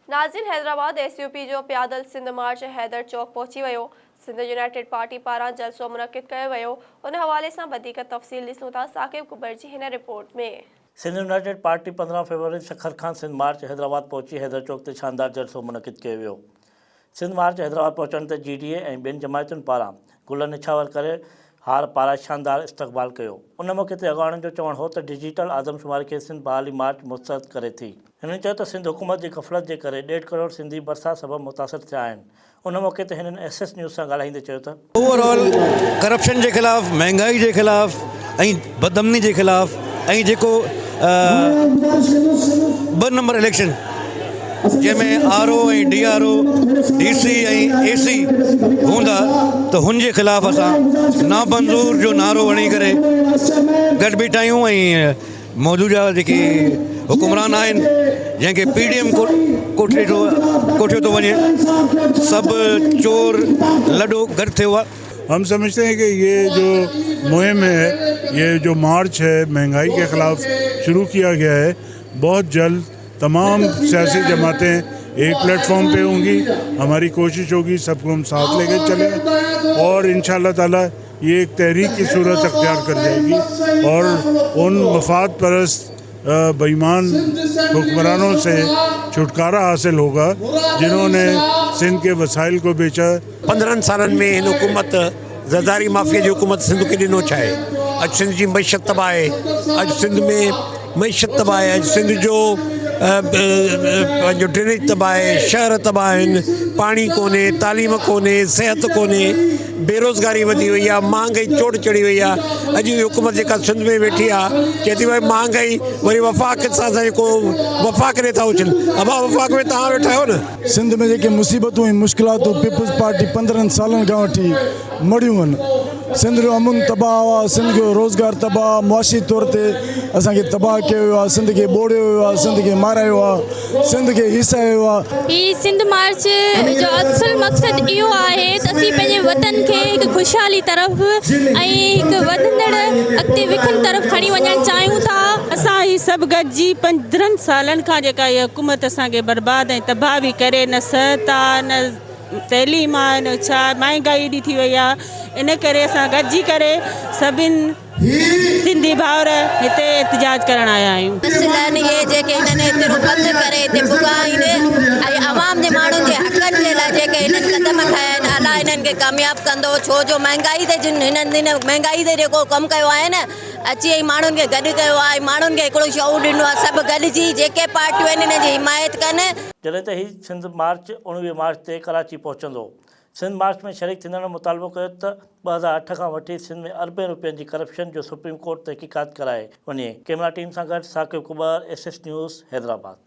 नाज़रीन, हैदराबाद एसयूपी जो पैदल सिंध मार्च हैदर चौक पहुंची वियो। सिंध यूनाइटेड पार्टी पारां जलसो मुनक़िद कयो वियो। उन हवाले सां वधीक तफ़सील ॾिसूं था साकिब कुबर जी हिन रिपोर्ट में। सिंध यूनाइटेड पार्टी 15 फरवरी सखर खान सिंध मार्च हैदराबाद पहुची हैदर चौक ते शानदार जलसो मुनक़िद कयो वियो। सिंध मार्च हैदराबाद पहुचण ते जीडीए ऐं ॿियनि जमायतुनि पारां गुल निछावर करे हार पारां शानदार इस्तक़बाल कयो। उन मौक़े ते अॻवाननि जो चवणु हो त डिजिटल आदमशुमारी खे सिंध बहाली मार्च मुस्तरद करे थी। हिननि चयो त सिंध हुकूमत जी गफ़लत जे करे 1.5 करोड़ सिंधी बरसात सबबि मुतासिर थिया आहिनि। उन मौक़े ते हिननि एसएस न्यूज़ सां ॻाल्हाईंदे चयो त ओवरऑल करप्शन के खिलाफ़, महंगाई के खिलाफ़ ऐं बदअमनी के खिलाफ़ ऐं जेको 2 नंबर इलेक्शन जंहिंमें आरओ ऐं डीआरओ डीसी ऐं एसी हूंदा त हुन जे ख़िलाफ़ असां नामंज़ूर जो नारो हणी करे गॾु बीठा आहियूं ऐं मौजूदा जेके हुकुमरान आहिनि जंहिंखे पीडीएम कोठियो थो वञे, सभु चोर लॾो गॾु थियो आहे। हम समझते हैं कि ये जो मुहिम है, ये जो मार्च है महंगाई के ख़िलाफ़ शुरू किया गया है, बहुत जल्द तमाम सियासी जमातें एक प्लेटफॉर्म पे होंगी। हमारी कोशिश होगी सबको हम साथ लेकर चलें और इंशाअल्लाह ताला ये एक तहरीक की सूरत अख्तियार कर जाएगी और उन मफाद परस्त बेईमान हुक्मरानों से छुटकारा हासिल होगा जिन्होंने सिंध के वसाइल को बेचा। 15 सालनि में हिन हुकूमत ज़रदारी माफ़िया जी हुकूमत सिंध खे ॾिनो छा आहे। अॼु सिंध जी मईशत तबाह आहे, अॼु सिंध में मईशत तबाह आहे, अॼु सिंध जो पंहिंजो ड्रेनेज तबाह आहे, शहर तबाह आहिनि, पाणी कोन्हे, तालीम कोन्हे, सिहत कोन्हे, बेरोज़गारी वधी वई आहे, महांगाई चोट चढ़ी वई आहे। अॼु जी हुकूमत जेका सिंध में वेठी आहे चए थी भई महांगाई वरी वफ़ाक़ सां जेको वफ़ाक़ ने था हुजनि। अबा वफ़ाक़ में तव्हां वेठा आहियो न। सिंध में जेके मुसीबतूं ऐं मुश्किलातूं पीपल्स पार्टी 15 सालनि खां वठी मड़ियूं आहिनि। सिंध जो अमुन तबाह हुआ, सिंध जो रोज़गार तबाह, मुआशी तौर ते असांखे तबाह कयो वियो आहे, सिंध खे ॿोड़ियो वियो आहे, सिंध खे मारायो आहे, सिंध खे हिसायो आहे। ही सिंध मार्च जो असुल मक़सदु इहो आहे त असीं पंहिंजे वतन खे हिकु ख़ुशहाली तरफ़ ऐं हिकु वधंदड़ अॻिते विखनि तरफ़ खणी वञणु चाहियूं था। असां ही सभु गॾिजी 15 सालनि खां जेका इहा हुकूमत असांखे बर्बाद ऐं तबाह बि करे, न सिहत आहे, न तइलीम आहे, न छा महांगाई एॾी थी वई आहे। इन करे असां गॾिजी करे सभिनि सिंधी भाउर हिते एहतिजाज करण आया आहियूं। इहे जेके हिननि हिते बंदि करे हिते पुगाईंदे ऐं आवाम जे माण्हुनि जे हक़नि जे लाइ जेके हिननि क़दम खया आहिनि, अलाह हिननि खे कामयाबु कंदो। छो जो महांगाई ते हिननि महांगाई ते जेको कमु कयो आहे न, अची ऐं माण्हुनि खे गॾु कयो आहे, माण्हुनि खे हिकिड़ो शऊर ॾिनो आहे। सभु गॾिजी जेके पार्टियूं आहिनि हिन जी हिमायत कनि। जॾहिं त हीउ सिंध मार्च 19 मार्च ते कराची पहुचंदो। सिंध मार्च में शरीक थियण मुतालबो कयो त 2008 खां वठी सिंध में अरबें रुपयनि जी करप्शन जो सुप्रीम कोर्ट तहक़ीक़ात कराए वञे। कैमरा टीम सां गॾु साकिब कुबर, एसएस न्यूज़, हैदराबाद।